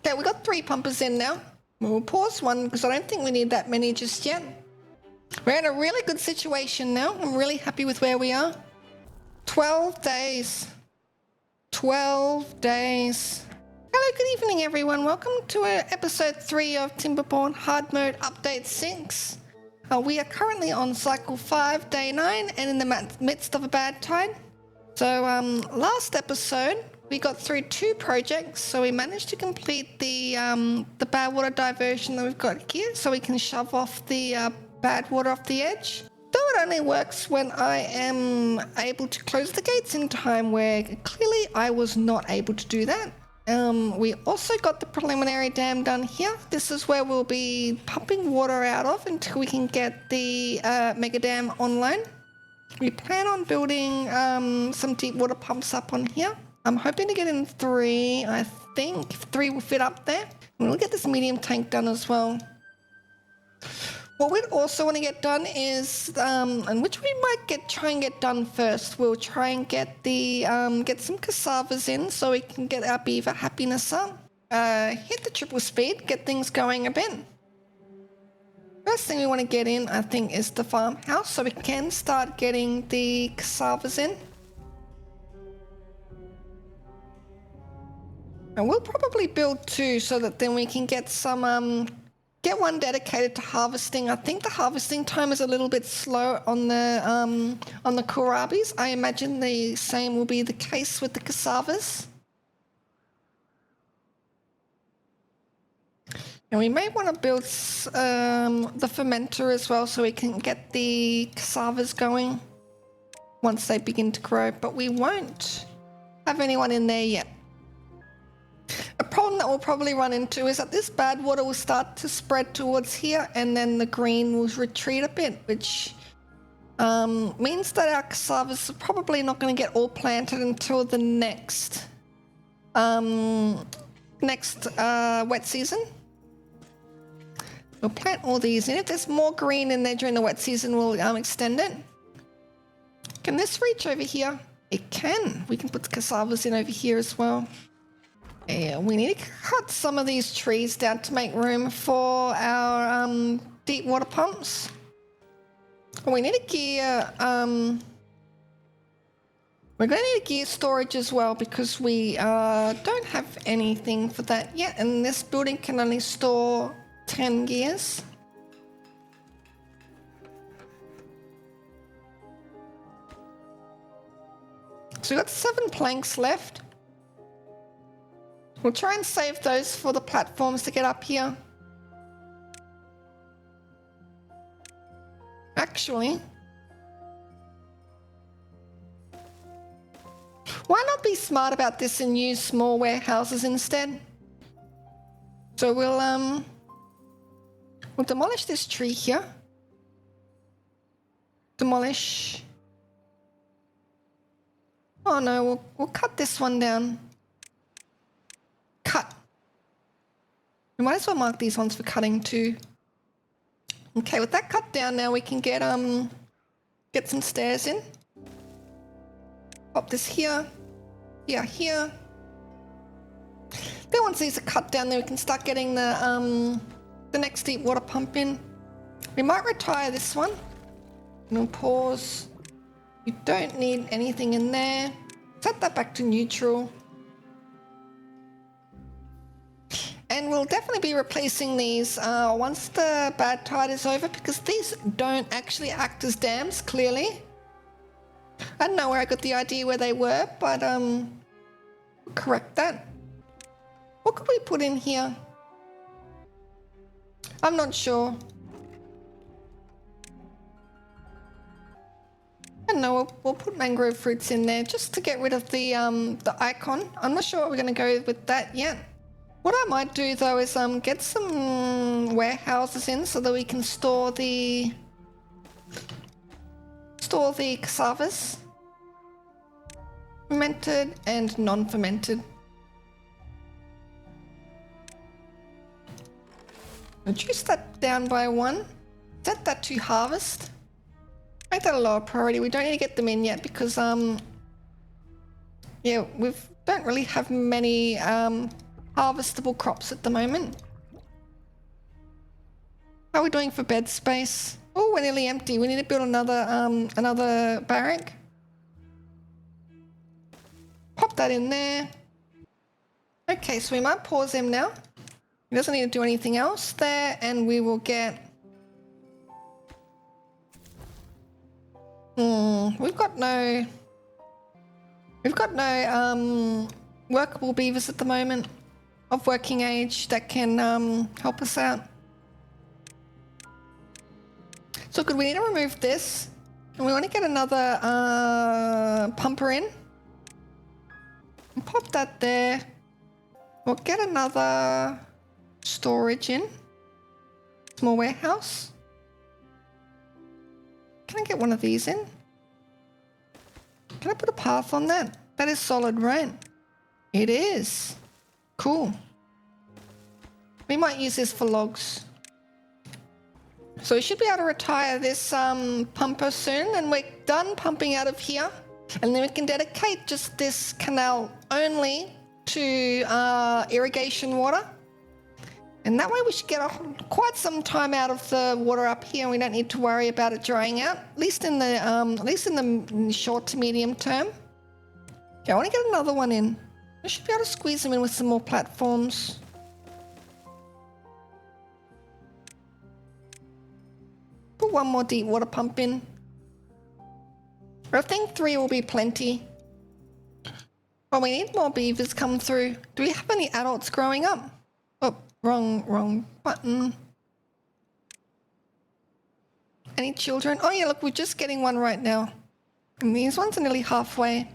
Okay, we got 3 pumpers in now. We'll pause one because I don't think we need that many just yet. We're in a really good situation now. I'm really happy with where we are. 12 days. 12 days. Hello, good evening, everyone. Welcome to episode 3 of Timberborn Hard Mode Update 6. We are currently on cycle 5, day 9, and in the midst of a bad tide. So last episode, we got through 2 projects. So we managed to complete the bad water diversion that we've got here, so we can shove off the bad water off the edge. Though it only works when I am able to close the gates in time, where clearly I was not able to do that. We also got the preliminary dam done here. This is where we'll be pumping water out of until we can get the mega dam online. We plan on building some deep water pumps up on here. I'm hoping to get in 3, I think. 3 will fit up there. And we'll get this medium tank done as well. What we'd also want to get done is, and which we might try and get done first, we'll try and get the get some cassavas in so we can get our beaver happiness up. Hit the triple speed, get things going a bit. First thing we want to get in, I think, is the farmhouse, so we can start getting the cassavas in. And we'll probably build 2 so that then we can get some get one dedicated to harvesting. I think the harvesting time is a little bit slow on the kohlrabis. I imagine the same will be the case with the cassavas. And we may want to build the fermenter as well so we can get the cassavas going once they begin to grow, but we won't have anyone in there yet. A problem that we'll probably run into is that this bad water will start to spread towards here, and then the green will retreat a bit, which means that our cassavas are probably not going to get all planted until the next wet season. We'll plant all these in. If there's more green in there during the wet season, we'll extend it. Can this reach over here? It can. We can put the cassavas in over here as well. Yeah, we need to cut some of these trees down to make room for our deep water pumps. We need to gear, we're going to need to gear storage as well because we don't have anything for that yet, and this building can only store 10 gears. So we've got 7 planks left. We'll try and save those for the platforms to get up here. Actually, why not be smart about this and use small warehouses instead? So we'll demolish this tree here. Demolish. Oh no, we'll cut this one down. Cut. We might as well mark these ones for cutting too. Okay, with that cut down now we can get some stairs in. Pop this here. Here. Then once these are cut down, then we can start getting the next deep water pump in. We might retire this one. And we'll pause. You don't need anything in there. Set that back to neutral. And we'll definitely be replacing these once the bad tide is over, because these don't actually act as dams, clearly. I don't know where I got the idea where they were, but we'll correct that. What could we put in here? I'm not sure. I don't know, we'll put mangrove fruits in there just to get rid of the icon. I'm not sure what we're going to go with that yet. What I might do though is get some warehouses in so that we can store the cassavas, fermented and non-fermented. Reduce that down by 1. Set that to harvest. Make that a lower priority. We don't need to get them in yet because yeah, we don't really have many harvestable crops at the moment. How are we doing for bed space? Oh, we're nearly empty. We need to build another barrack. Pop that in there. Okay, so we might pause him now. He doesn't need to do anything else there, and we will get... We've got no workable beavers at the moment of working age that can help us out. So good, we need to remove this, and we want to get another pumper in. And pop that there. We'll get another storage in. Small warehouse. Can I get one of these in? Can I put a path on that? That is solid, right? It is. Cool. We might use this for logs. So we should be able to retire this pumper soon, and we're done pumping out of here. And then we can dedicate just this canal only to irrigation water. And that way we should get quite some time out of the water up here, and we don't need to worry about it drying out, at least in the short to medium term. Okay, I want to get another one in. I should be able to squeeze them in with some more platforms. Put one more deep water pump in. I think 3 will be plenty. Oh, we need more beavers come through. Do we have any adults growing up? Oh, wrong button. Any children? Oh yeah, look, we're just getting one right now. And these ones are nearly halfway.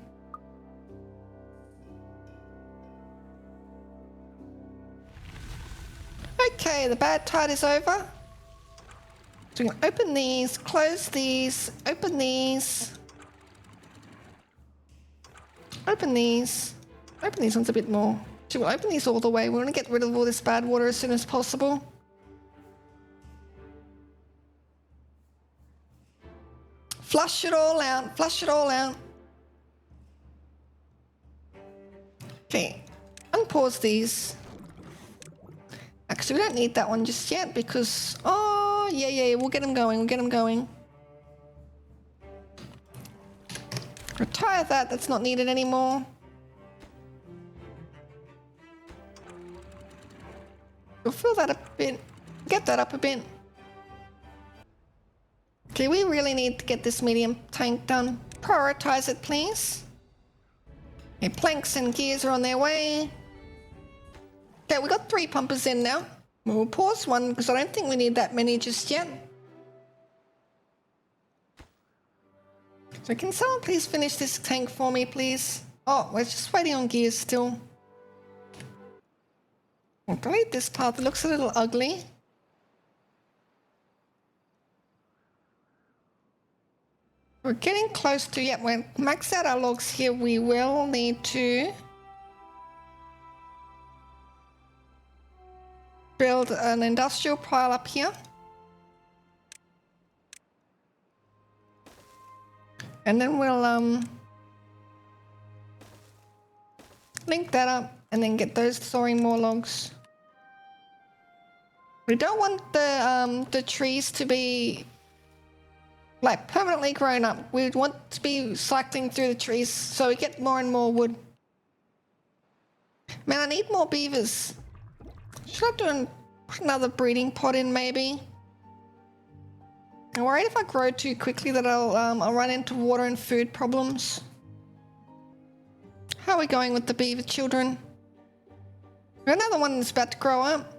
Okay, the bad tide is over. So we can open these, close these, open these. Open these. Open these ones a bit more. So we'll open these all the way. We want to get rid of all this bad water as soon as possible. Flush it all out. Flush it all out. Okay. Unpause these. Actually, we don't need that one just yet because... Oh, yeah, we'll get them going. We'll get them going. Retire that. That's not needed anymore. We'll fill that up a bit. Get that up a bit. Okay, we really need to get this medium tank done. Prioritize it, please. Okay, planks and gears are on their way. Okay, we got 3 pumpers in now. We'll pause one because I don't think we need that many just yet. So can someone please finish this tank for me, please? Oh, we're just waiting on gears still. I'll delete this path. It looks a little ugly. We're getting close to, yeah, we'll max out our logs here. We will need to build an industrial pile up here. And then we'll link that up and then get those storing more logs. We don't want the trees to be like permanently grown up. We want to be cycling through the trees so we get more and more wood. Man, I need more beavers. Should I put another breeding pod in maybe? I'm worried if I grow too quickly that I'll run into water and food problems. How are we going with the beaver children? We got another one that's about to grow up.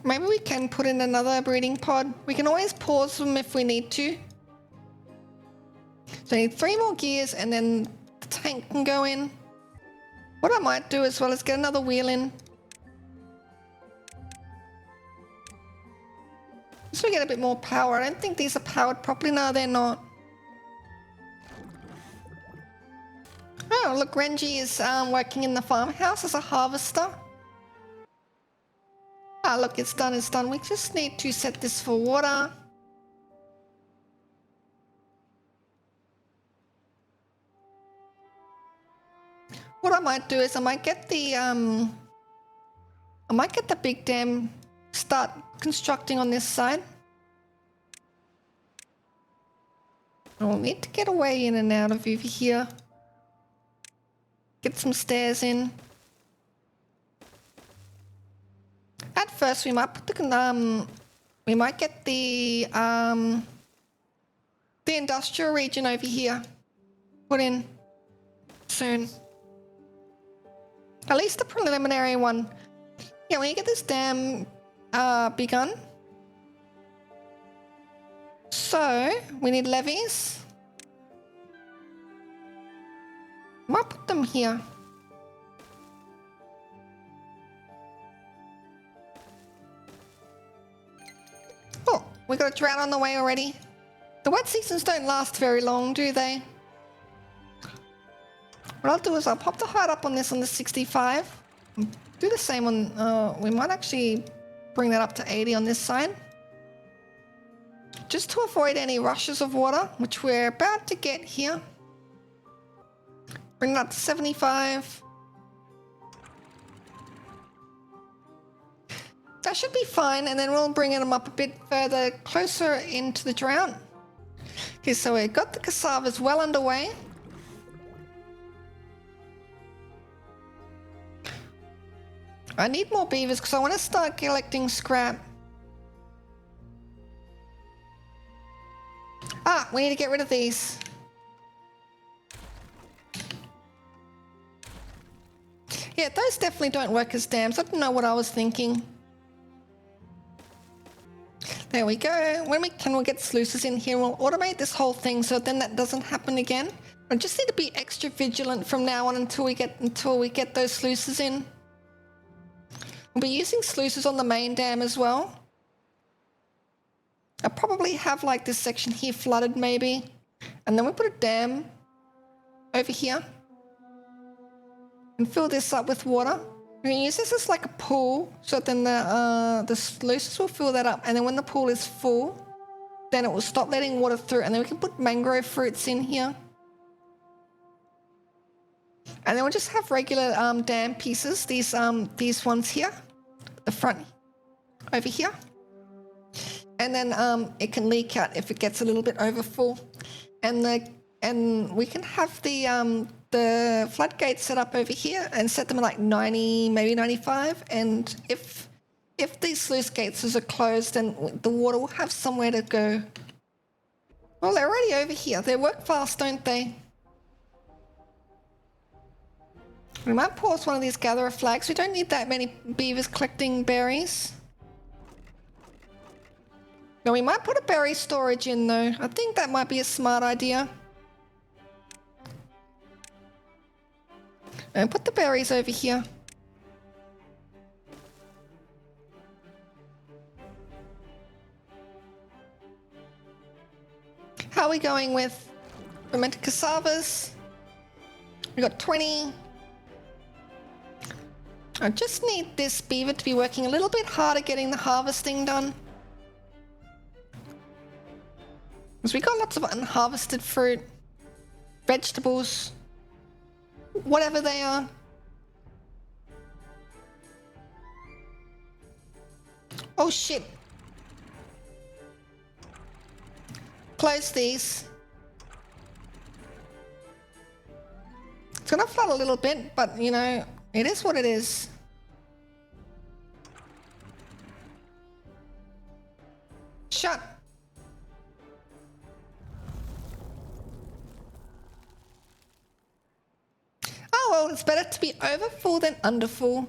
Maybe we can put in another breeding pod. We can always pause them if we need to. So I need 3 more gears and then the tank can go in. What I might do as well is get another wheel in. So we get a bit more power. I don't think these are powered properly. No, they're not. Oh, look, Renji is working in the farmhouse as a harvester. Ah, look, it's done, it's done. We just need to set this for water. What I might do is I might get the big dam, start constructing on this side. I'll need to get away in and out of over here. Get some stairs in. At first, we might put the we might get the industrial region over here put in soon. At least the preliminary one. Yeah, when you get this dam begun. So, we need levees. Might put them here. Oh, we got a drought on the way already. The wet seasons don't last very long, do they? What I'll do is I'll pop the height up on this on the 65. Do the same on, we might actually bring that up to 80 on this side. Just to avoid any rushes of water, which we're about to get here. Bring it up to 75. That should be fine, and then we'll bring them up a bit further, closer into the drought. Okay, so we've got the cassavas well underway. I need more beavers because I want to start collecting scrap. Ah, we need to get rid of these. Yeah, those definitely don't work as dams. I don't know what I was thinking. There we go. When we can, we'll get sluices in here. We'll automate this whole thing so then that doesn't happen again. I just need to be extra vigilant from now on until we get those sluices in. We'll be using sluices on the main dam as well. I'll probably have like this section here flooded maybe. And then we put a dam over here. And fill this up with water. We're going to use this as like a pool. So then the sluices will fill that up. And then when the pool is full, then it will stop letting water through. And then we can put mangrove fruits in here. And then we'll just have regular dam pieces. These ones here. The front over here. And then it can leak out if it gets a little bit over full. And we can have the floodgates set up over here and set them at like 90, maybe 95. And if these sluice gates are closed, then the water will have somewhere to go. Well, they're already over here. They work fast, don't they? We might pause one of these gatherer flags. We don't need that many beavers collecting berries. Now we might put a berry storage in though. I think that might be a smart idea. And put the berries over here. How are we going with fermented cassavas? We got 20. I just need this beaver to be working a little bit harder getting the harvesting done. Because we got lots of unharvested fruit, vegetables, whatever they are. Oh shit. Close these. It's gonna flood a little bit, but you know, it is what it is. Shut. Oh well, it's better to be over full than under full.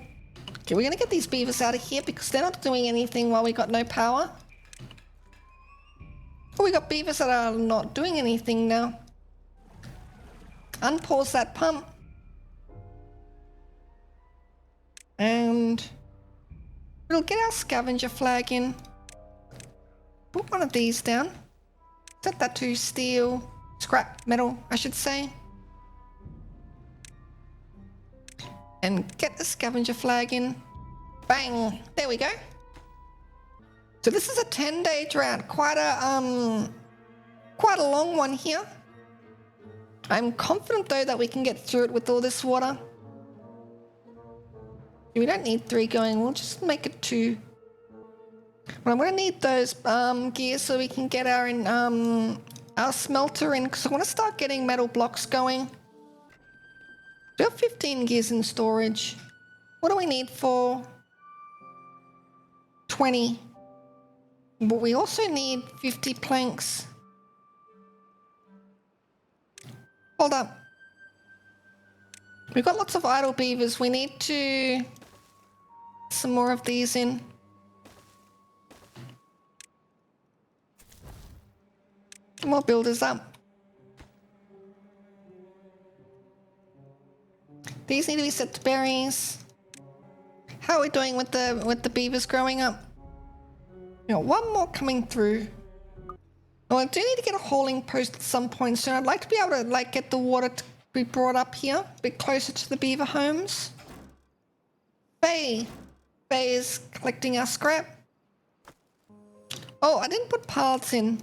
Okay, we're gonna get these beavers out of here because they're not doing anything while we got no power. Oh, we got beavers that are not doing anything now. Unpause that pump. And we'll get our scavenger flag in. Put one of these down. Set that to steel, scrap metal, I should say. And get the scavenger flag in. Bang! There we go. So this is a 10-day drought. Quite a long one here. I'm confident though that we can get through it with all this water. We don't need 3 going. We'll just make it 2. But I'm going to need those gears so we can get our smelter in, because I want to start getting metal blocks going. We have 15 gears in storage. What do we need for 20? But we also need 50 planks. Hold up. We've got lots of idle beavers. We need to some more of these in. More builders up. These need to be set to berries. How are we doing with the beavers growing up? You know, one more coming through. Well, I do need to get a hauling post at some point soon. I'd like to be able to get the water to be brought up here, a bit closer to the beaver homes. Faye is collecting our scrap. Oh, I didn't put paths in.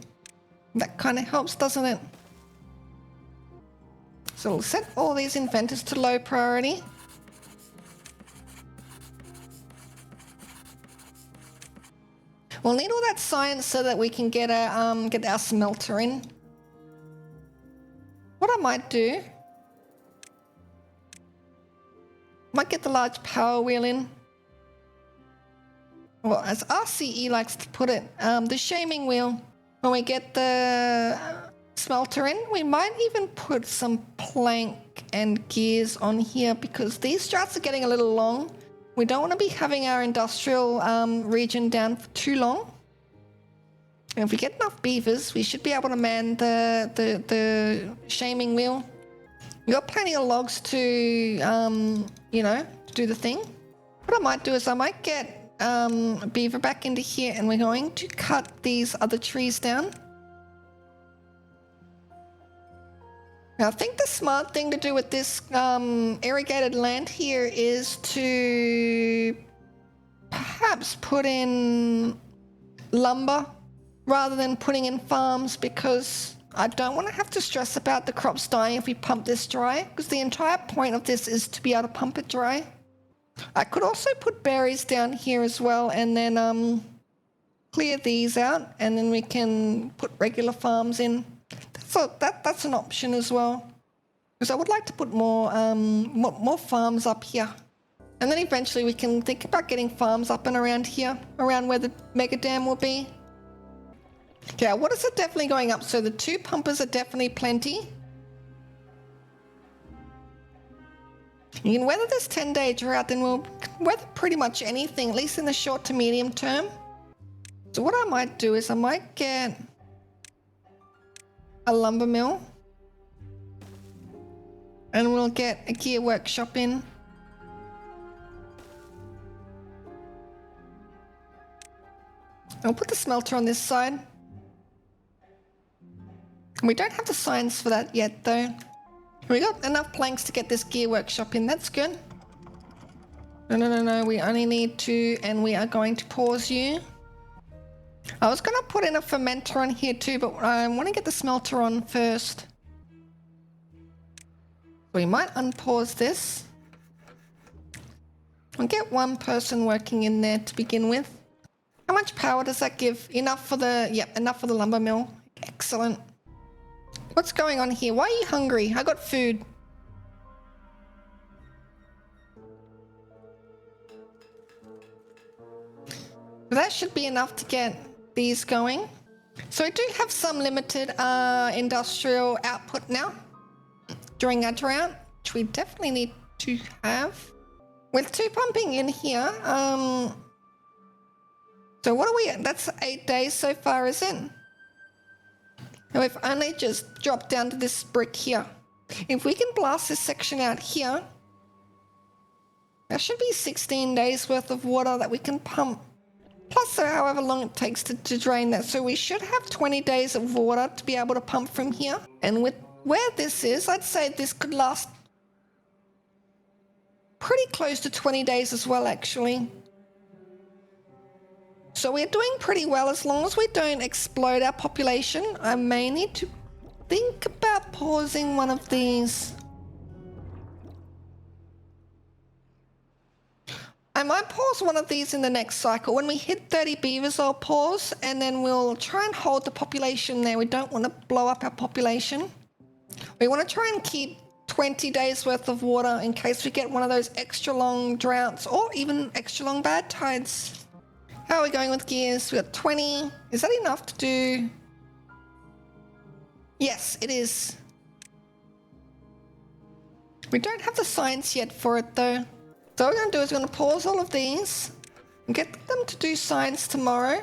That kind of helps, doesn't it? So we'll set all these inventors to low priority. We'll need all that science so that we can get our smelter in. What I might do, might get the large power wheel in. Well, as RCE likes to put it, the shaming wheel. When we get the smelter in, we might even put some plank and gears on here because these strats are getting a little long. We don't want to be having our industrial region down for too long. And if we get enough beavers, we should be able to man the shaming wheel. We've got plenty of logs to, you know, do the thing. What I might do is I might get a beaver back into here and we're going to cut these other trees down. Now I think the smart thing to do with this irrigated land here is to perhaps put in lumber rather than putting in farms, because I don't want to have to stress about the crops dying if we pump this dry, because the entire point of this is to be able to pump it dry. I could also put berries down here as well and then clear these out, and then we can put regular farms in. So that's an option as well, because I would like to put more farms up here, and then eventually we can think about getting farms up and around here, around where the mega dam will be. Okay, our waters are definitely going up, so the 2 pumpers are definitely plenty. You can weather this 10-day drought, then we'll weather pretty much anything, at least in the short to medium term. So what I might do is I might get a lumber mill, and we'll get a gear workshop in. I'll put the smelter on this side. We don't have the science for that yet though. We got enough planks to get this gear workshop in, that's good. No, we only need 2, and we are going to pause you. I was going to put in a fermenter on here too, but I want to get the smelter on first. We might unpause this. I'll get 1 person working in there to begin with. How much power does that give? Enough for the, yep, enough for the lumber mill. Excellent. What's going on here? Why are you hungry? I got food. That should be enough to get these going. So I do have some limited industrial output now during our drought, which we definitely need to have. With 2 pumping in here, so what are we at? That's 8 days so far, is it? And we've only just dropped down to this brick here. If we can blast this section out here, that should be 16 days worth of water that we can pump. Plus however long it takes to drain that. So we should have 20 days of water to be able to pump from here. And with where this is, I'd say this could last pretty close to 20 days as well, actually. So we're doing pretty well as long as we don't explode our population. I may need to think about pausing one of these. I might pause one of these in the next cycle. When we hit 30 beavers, I'll pause, and then we'll try and hold the population there. We don't want to blow up our population. We want to try and keep 20 days worth of water in case we get one of those extra long droughts or even extra long bad tides. How are we going with gears? We got 20. Is that enough to do? Yes, it is. We don't have the science yet for it though. So what we're going to do is we're going to pause all of these and get them to do science tomorrow.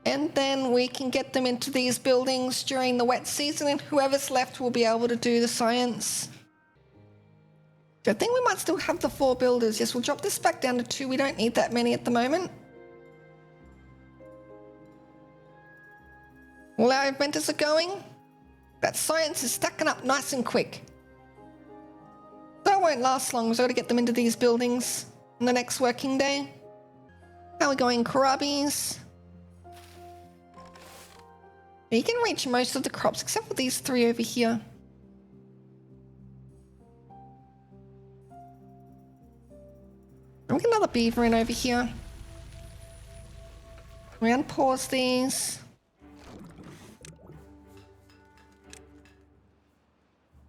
And then we can get them into these buildings during the wet season, and whoever's left will be able to do the science. I think we might still have the 4 builders. Yes, we'll drop this back down to 2. We don't need that many at the moment. All our inventors are going. That science is stacking up nice and quick. So it won't last long, so I've got to get them into these buildings on the next working day. How are we going, Karabis? You can reach most of the crops except for these 3 over here. We'll get another beaver in over here. We unpause these.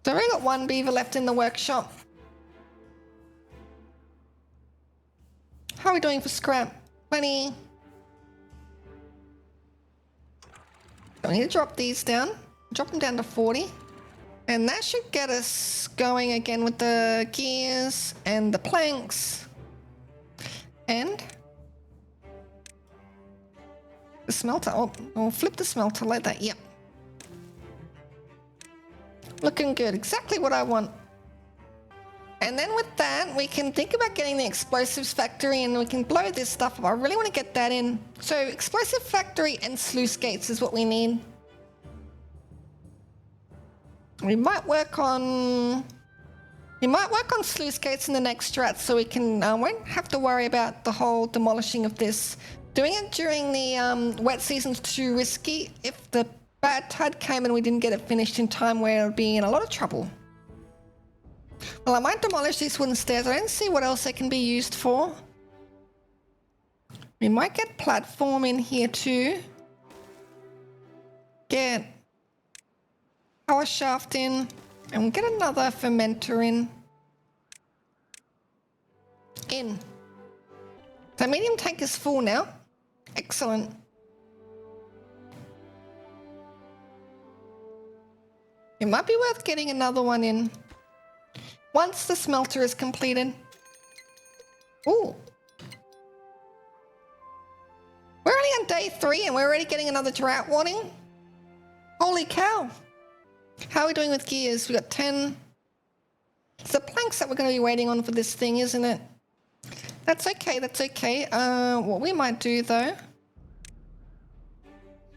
So I've only got 1 beaver left in the workshop. How are we doing for scrap? 20. I need to drop these down. Drop them down to 40. And that should get us going again with the gears and the planks. And the smelter. Oh, we'll flip the smelter like that. Yep. Looking good. Exactly what I want. And then with that, we can think about getting the explosives factory and we can blow this stuff up. I really want to get that in. So explosive factory and sluice gates is what we need. We might work on sluice gates in the next strat so we can won't have to worry about the whole demolishing of this. Doing it during the wet season's too risky. If the bad tide came and we didn't get it finished in time, we'll be in a lot of trouble. Well, I might demolish these wooden stairs. I don't see what else they can be used for. We might get platform in here too. Get power shaft in. And we'll get another fermenter in. So medium tank is full now. Excellent. It might be worth getting another one in once the smelter is completed. Ooh. We're only on day 3 and we're already getting another drought warning. Holy cow. How are we doing with gears? We got 10. It's the planks that we're going to be waiting on for this thing, isn't it? That's okay, that's okay. What we might do though,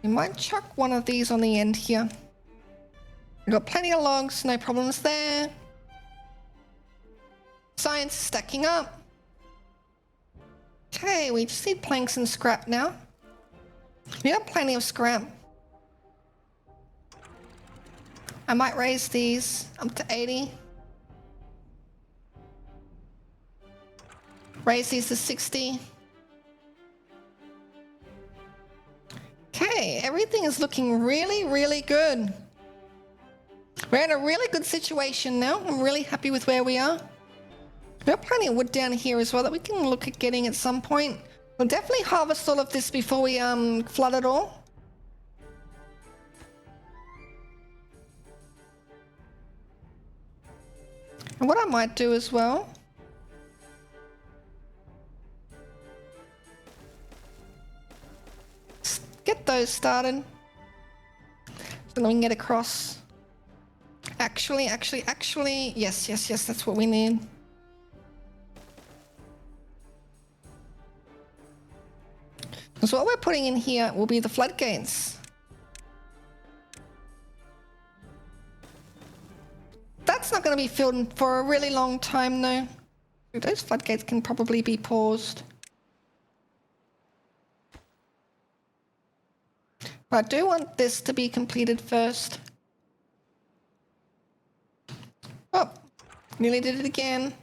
we might chuck one of these on the end here. We've got plenty of logs, no problems there. Science is stacking up. Okay, we just need planks and scrap now. We have plenty of scrap. I might raise these up to 80. Raise these to 60. Okay, everything is looking really, really good. We're in a really good situation now. I'm really happy with where we are. We've got plenty of wood down here as well that we can look at getting at some point. We'll definitely harvest all of this before we flood it all. And what I might do as well, get those started so that we can get across. Actually, yes, that's what we need. So what we're putting in here will be the floodgates. That's not going to be filled for a really long time though. Those floodgates can probably be paused. But I do want this to be completed first. Oh, nearly did it again.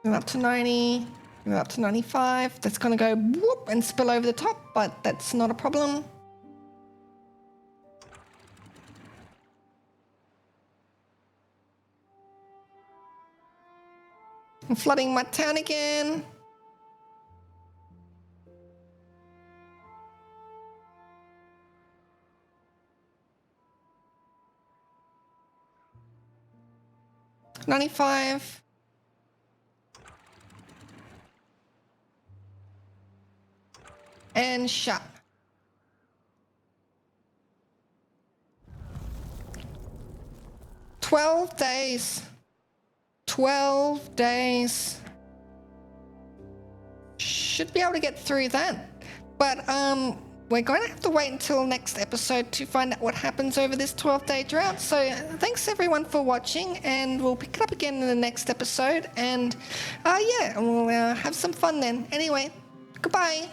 Move up to 90. Move up to 95. That's going to go whoop and spill over the top, but that's not a problem. I'm flooding my town again. $95. And shut. $12 days. 12 days. Should be able to get through that. But we're going to have to wait until next episode to find out what happens over this 12-day drought. So thanks everyone for watching, and we'll pick it up again in the next episode. And yeah, we'll have some fun then. Anyway, goodbye.